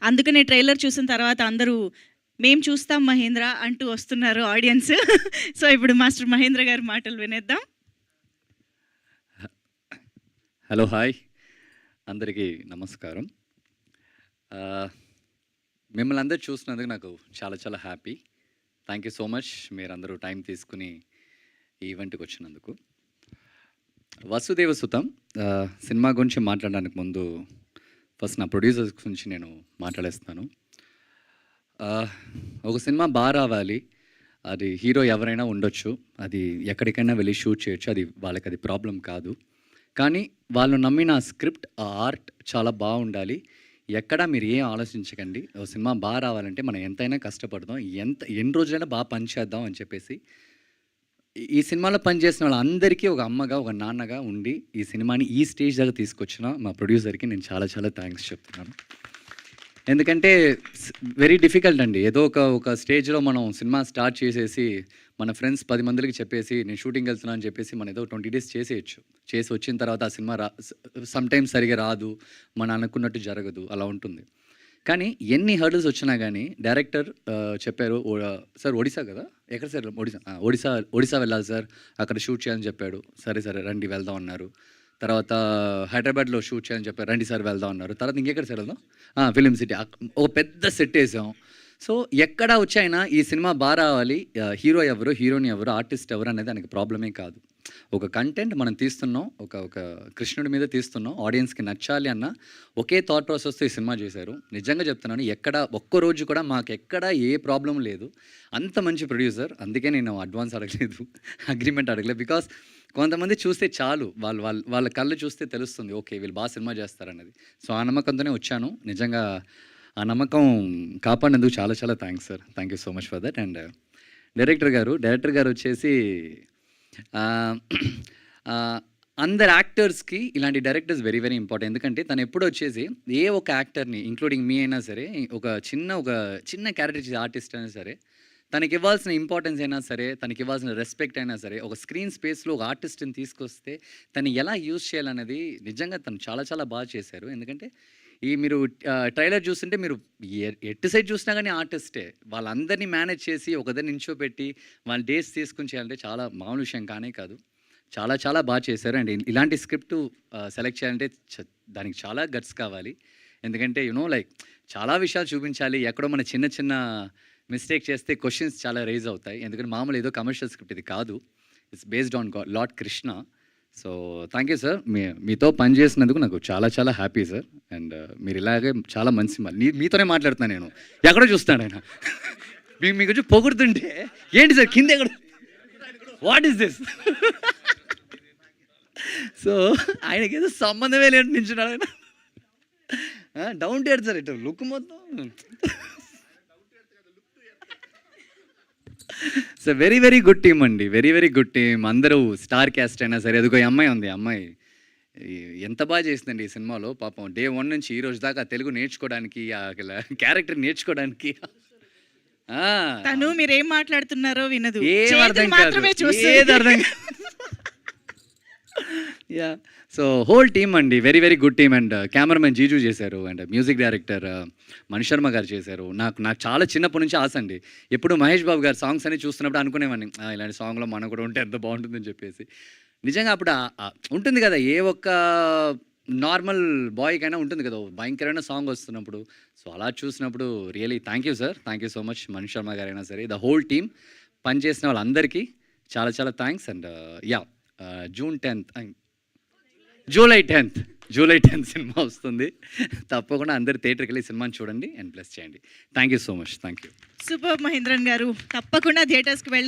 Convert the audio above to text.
అందుకనే ట్రైలర్ చూసిన తర్వాత అందరూ మేము చూస్తాం మహేంద్ర అంటూ వస్తున్నారు ఆడియన్స్. సో ఇప్పుడు మాస్టర్ మహేంద్ర గారి మాటలు వినేద్దాం. హలో, హాయ్, అందరికీ నమస్కారం. మిమ్మల్ని అందరూ చూసినందుకు నాకు చాలా చాలా happy. Thank you so much. మీరందరూ టైం తీసుకుని ఈ ఈవెంట్కి వచ్చినందుకు. వసుదేవ సుతం సినిమా గురించి మాట్లాడడానికి ముందు ఫస్ట్ నా ప్రొడ్యూసర్స్ గురించి నేను మాట్లాడేస్తాను. ఒక సినిమా బాగా రావాలి, అది హీరో ఎవరైనా ఉండొచ్చు, అది ఎక్కడికైనా వెళ్ళి షూట్ చేయొచ్చు, అది వాళ్ళకి అది ప్రాబ్లం కాదు. కానీ వాళ్ళు నమ్మిన స్క్రిప్ట్, ఆ ఆర్ట్ చాలా బాగుండాలి. ఎక్కడ మీరు ఏం ఆలోచించకండి. ఒక సినిమా బాగా రావాలంటే మనం ఎంతైనా కష్టపడదాం, ఎన్ని రోజులైనా బాగా పనిచేద్దాం అని చెప్పేసి ఈ సినిమాలో పనిచేసిన వాళ్ళందరికీ ఒక అమ్మగా, ఒక నాన్నగా ఉండి ఈ సినిమాని ఈ స్టేజ్ దాకా తీసుకొచ్చిన మా ప్రొడ్యూసర్కి నేను చాలా చాలా థ్యాంక్స్ చెప్తున్నాను. ఎందుకంటే వెరీ డిఫికల్ట్ అండి. ఏదో ఒక స్టేజ్లో మనం సినిమా స్టార్ట్ చేసేసి మన ఫ్రెండ్స్ 10 మందికి చెప్పేసి నేను షూటింగ్ వెళ్తున్నాను అని చెప్పేసి మనం ఏదో 20 days చేసేయచ్చు. చేసి వచ్చిన తర్వాత ఆ సినిమా సమ్టైమ్స్ సరిగా రాదు, మనం అనుకున్నట్టు జరగదు, అలా ఉంటుంది. కానీ ఎన్ని హర్డల్స్ వచ్చినా కానీ డైరెక్టర్ చెప్పారు, సార్ ఒడిశా కదా, ఎక్కడ సార్, ఒడిశా వెళ్ళాలి సార్, అక్కడ షూట్ చేయాలని చెప్పాడు. సరే రండి వెళ్దాం అన్నారు. తర్వాత హైదరాబాద్లో షూట్ చేయాలని చెప్పారు, రండి సార్ వెళ్దాం అన్నారు. తర్వాత ఇంకెక్కడ సార్ వెళ్దాం, ఫిలిం సిటీ, ఒక పెద్ద సెట్ వేసాం. సో ఎక్కడ వచ్చాయినా ఈ సినిమా బాగా రావాలి, హీరో ఎవరు, హీరోయిన్ ఎవరు, ఆర్టిస్ట్ ఎవరు అనేది దానికి ప్రాబ్లమే కాదు. ఒక కంటెంట్ మనం తీస్తున్నాం, ఒక కృష్ణుడి మీద తీస్తున్నాం, ఆడియన్స్కి నచ్చాలి అన్న ఒకే థాట్ ప్రాసెస్తో ఈ సినిమా చేశారు. నిజంగా చెప్తున్నాను, ఒక్కరోజు కూడా మాకు ఎక్కడ ఏ ప్రాబ్లం లేదు. అంత మంచి ప్రొడ్యూసర్. అందుకే నేను అడ్వాన్స్ అడగలేదు, అగ్రిమెంట్ అడగలేదు. బికాస్ కొంతమంది చూస్తే చాలు, వాళ్ళ కళ్ళు చూస్తే తెలుస్తుంది, ఓకే వీళ్ళు బాగా సినిమా చేస్తారన్నది. సో ఆ నమ్మకంతోనే వచ్చాను. నిజంగా ఆ నమ్మకం కాపాడినందుకు చాలా చాలా thanks sir. Thank you so much for that. And director గారు వచ్చేసి అందరు యాక్టర్స్కి ఇలాంటి డైరెక్టర్స్ వెరీ వెరీ ఇంపార్టెంట్. ఎందుకంటే తను ఎప్పుడు వచ్చేసి ఏ ఒక యాక్టర్ని, ఇంక్లూడింగ్ మీ అయినా సరే, ఒక చిన్న క్యారెక్టర్ ఆర్టిస్ట్ అయినా సరే, తనకి ఇవ్వాల్సిన ఇంపార్టెన్స్ అయినా సరే, తనకి ఇవ్వాల్సిన రెస్పెక్ట్ అయినా సరే, ఒక స్క్రీన్ స్పేస్లో ఒక ఆర్టిస్ట్ని తీసుకొస్తే తను ఎలా యూజ్ చేయాలనేది నిజంగా తను చాలా చాలా బాగా చేశారు. ఎందుకంటే మీరు ట్రైలర్ చూస్తుంటే మీరు ఎటు సైడ్ చూసినా కానీ ఆర్టిస్టే. వాళ్ళందరినీ మేనేజ్ చేసి ఒకదాన్ని నించోపెట్టి వాళ్ళ డేస్ తీసుకుని చేయాలంటే చాలా మామూలు విషయం కానే కాదు. చాలా చాలా బాగా చేశారు. అండ్ ఇలాంటి స్క్రిప్ట్ సెలెక్ట్ చేయాలంటే దానికి చాలా గట్స్ కావాలి. ఎందుకంటే లైక్ చాలా విషయాలు చూపించాలి. ఎక్కడో మన చిన్న మిస్టేక్ చేస్తే క్వశ్చన్స్ చాలా రైజ్ అవుతాయి. ఎందుకంటే మామూలు ఏదో కమర్షియల్ స్క్రిప్ట్ ఇది కాదు. It's based on lord Krishna. So thank you sir. మీతో పనిచేసినందుకు నాకు చాలా చాలా హ్యాపీ సార్. అండ్ మీరు ఇలాగే చాలా మంచి మీతోనే మాట్లాడుతున్నాను నేను. ఎక్కడో చూస్తాను ఆయన మీకు వచ్చి పొగుడుతుంటే ఏంటి సార్ కింద ఎక్కడ, వాట్ ఈస్ దిస్? సో ఆయనకి ఏదో సంబంధమే లేని నించున్నాడు ఆయన. డౌన్ టు ఎర్త్ సార్, ఇటు లుక్ మొత్తం. So very very good team అండి, వెరీ వెరీ గుడ్ టీమ్. అందరూ స్టార్ క్యాస్ట్ అయినా సరే, అదిగో అమ్మాయి ఉంది, అమ్మాయి ఎంత బాగా చేసిందండి ఈ సినిమాలో. పాపం డే 1 నుంచి ఈ రోజు దాకా తెలుగు నేర్చుకోవడానికి, క్యారెక్టర్ నేర్చుకోవడానికి తను మీరేం మాట్లాడుతున్నారో వినదు, ఏం అర్థం కాదు. యా, సో హోల్ టీమ్ అండి, very very good team. And cameraman Jiju చేశారు, అండ్ మ్యూజిక్ డైరెక్టర్ మణిశర్మ గారు చేశారు. నాకు చాలా చిన్నప్పటి నుంచి ఆశ అండి. ఎప్పుడు మహేష్ బాబు గారు సాంగ్స్ అని చూస్తున్నప్పుడు అనుకునేవాడిని, ఇలాంటి సాంగ్లో మనం కూడా ఉంటే ఎంత బాగుంటుందని చెప్పేసి. నిజంగా అప్పుడు ఉంటుంది కదా, ఏ ఒక్క నార్మల్ బాయ్కైనా ఉంటుంది కదా భయంకరమైన సాంగ్ వస్తున్నప్పుడు. సో అలా చూసినప్పుడు really thank you sir, thank you so much. Mani Sharma గారైనా సరే, ద హోల్ టీమ్, పనిచేసిన వాళ్ళందరికీ చాలా చాలా thanks. And yeah, July 10th cinema వస్తుంది. తప్పకుండా అందరు థియేటర్కి వెళ్ళి సినిమాని చూడండి అండ్ ప్లస్ చేయండి. Thank you so much. Thank you. Super Mahendran గారు. తప్పకుండా థియేటర్స్కి వెళ్ళి